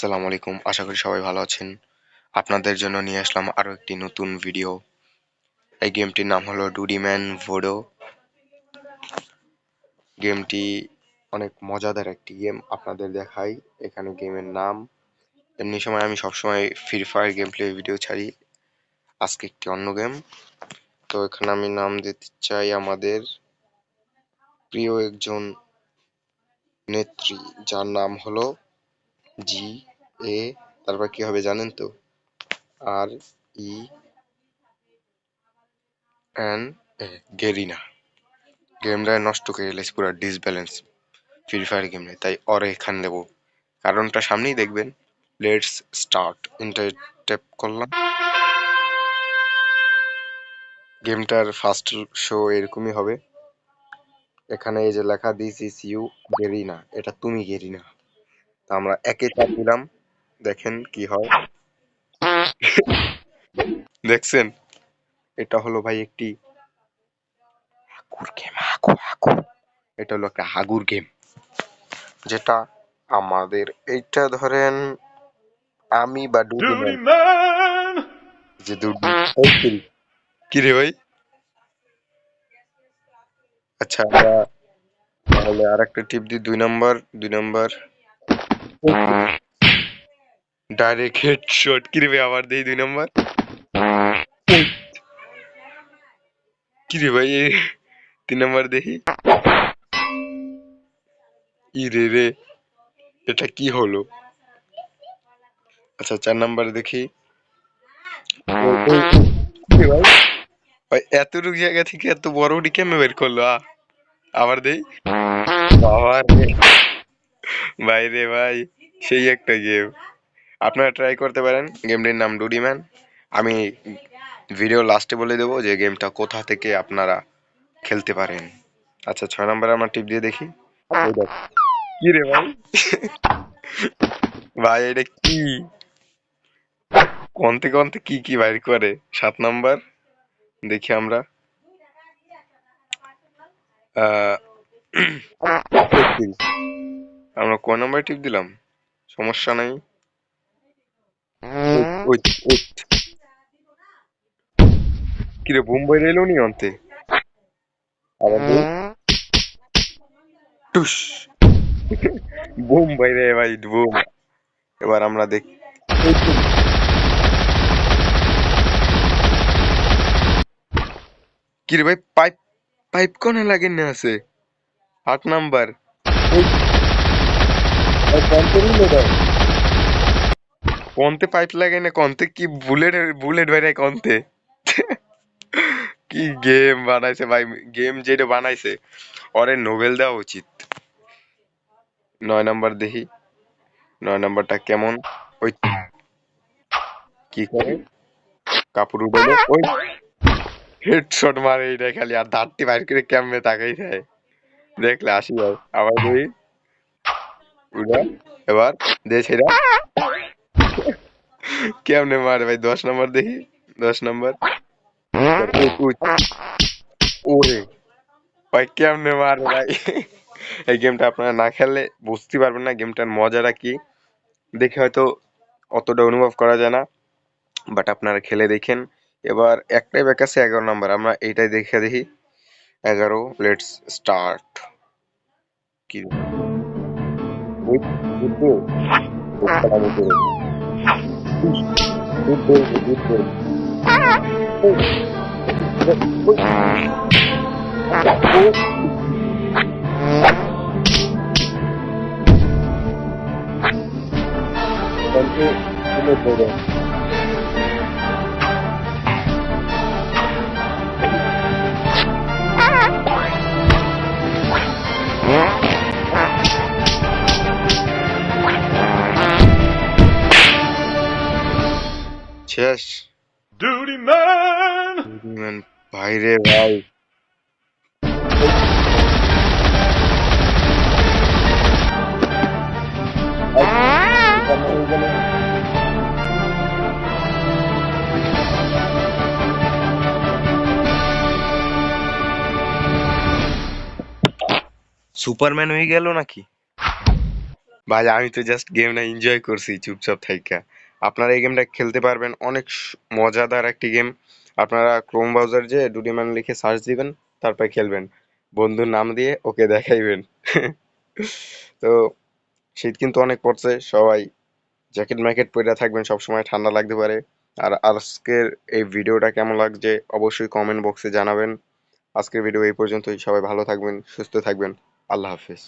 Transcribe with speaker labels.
Speaker 1: আসসালামু আলাইকুম। আশা করি সবাই ভালো আছেন। আপনাদের জন্য নিয়ে আসলাম আরো একটি নতুন ভিডিও। এই গেমটির নাম হলো ডুডিম্যান ভোডো। গেমটি অনেক মজাদার একটি গেম। আপনাদের দেখাই এখানে গেমের নাম। এমনি সময় আমি সবসময় free fire game play video ছাড়ি। আজকে একটি অন্য গেম। তো এখানে আমি নাম দিতে চাই আমাদের প্রিয় একজন নেত্রী, যার নাম হলো জি এ, তারপর কি হবে জানেন তো? আর ই এন এ, গেরিনা। গেমটা নষ্ট করে এলেছে, পুরো ডিসব্যালেন্স ফ্রি ফায়ার গেমে, তাই ওরে এখানে দেবো। কারণটা সামনেই দেখবেন। Let's start. ইন্টার ট্যাপ করলাম। গেমটার ফার্স্ট শো এরকমই হবে। এখানে এই যে লেখা দিস ইজ ইউ গেরিনা, এটা তুমি গেরিনা। তা আমরা একে চাপ দিলাম, দেখেন কি হয়। দেখছেন? এটা হলো ভাই একটি হাগুর গেম। হাগু। এটা হলো একটা হাগুর গেম, যেটা আমাদের এইটা ধরেন আমি বা ডুডু
Speaker 2: Duty man!
Speaker 1: যে দুটি কি রে ভাই। আচ্ছা, আমরা তাহলে আর একটা টিপ দিই। 2 নম্বর, 2 নম্বর ডাইরেক্ট হেডশট। কি রে ভাই, আবার দেই 2 নম্বর। কি রে ভাই, 3 নম্বর দেখি। ই রে রে, এটা কি হলো? আচ্ছা, 4 নম্বর দেখি। কি রে ভাই, ভাই এতটুকু জায়গা থেকে এত বড় উডি কেমনে বের করলো? আবার দেই। বাবা রে, ভাই রে ভাই, সেই একটা গেম। আপনারা ট্রাই করতে পারেন। গেমটির নাম ডুডিম্যান। আমি ভিডিও লাস্টে বলে দেবো যে গেমটা কোথা থেকে আপনারা খেলতে পারেন। আচ্ছা, 6 নম্বরে আমরা টিপ দিয়ে দেখি। ওই দেখ। কি রে ভাই, ভাই এটা কি? কন্তে কন্তে কি কি বাইর করে? 7 নম্বর দেখি আমরা। আহ, আমরা কোন নম্বরে টিপ দিলাম? সমস্যা নাই। ওই ওই, কি রে, বুম বাইরে এলো নি অন্তে। আবার দে। টুস, বুম বাইরে ভাই, বুম। এবার আমরা দেখ। কি রে ভাই, পাইপ পাইপ কোনে লাগে না আছে? 8 নম্বর। কন্তে পাইপ লাগাই না, কন্তে কি বুলেট বুলেট বাইরে কন্তে। কি গেম বানাইছে ভাই। গেম যেটা বানাইছে ওরে নোবেল দেওয়া উচিত। 9 নম্বর দেখি। 9 নম্বরটা কেমন? ওই কি করে কাপড় উঠালো, ওই হেডশট মারে এইটা খালি, আর দাঁতটি বাইর করে কেমনে তাকাই যায়, দেখলে আসি যায়। আবার দেখি উড়া। এবার দে ছেড়া, কেমনে মারে ভাই। 10 নম্বর দেখি। 10 নম্বর। ওরে ভাই, কেমনে মারে ভাই। এই গেমটা আপনারা না খেললে বুঝতে পারবেন না গেমটার মজাটা কি। দেখে হয়তো অতটা অনুভব করা যায় না, বাট আপনারা খেলে দেখেন। এবার একটাই ব্যাক আছে, 11 নম্বর। আমরা এইটাই দেখে দেখি। 11, লেটস স্টার্ট। কি ওই যুদ্ধ, ওখানে করে যুদ্ধ, যুদ্ধ। ওই, ওই, ওই, বলতে তুলে ধরে। শেষ।
Speaker 2: Duty man!
Speaker 1: ভাই রে ভাই, সুপারম্যান হয়ে গেল নাকি? ভাই আমি তো জাস্ট গেমটা এনজয় করছি চুপচাপ থাইকা। আপনারা এই গেমটা খেলতে পারবেন, অনেক মজাদার একটি গেম। আপনারা ক্রোম ব্রাউজার যে ডুডিম্যান লিখে সার্চ দিবেন, তারপর খেলবেন, বন্ধুর নাম দিয়ে ওকে দেখাইবেন। তো শীত কিন্তু অনেক পড়ছে, সবাই জ্যাকেট ম্যাকেট পরে থাকবেন, সবসময় ঠান্ডা লাগতে পারে। আর আজকের এই ভিডিওটা কেমন লাগছে অবশ্যই কমেন্ট বক্সে জানাবেন। আজকের ভিডিও এই পর্যন্তই, সবাই ভালো থাকবেন, সুস্থ থাকবেন। আল্লাহ হাফিজ।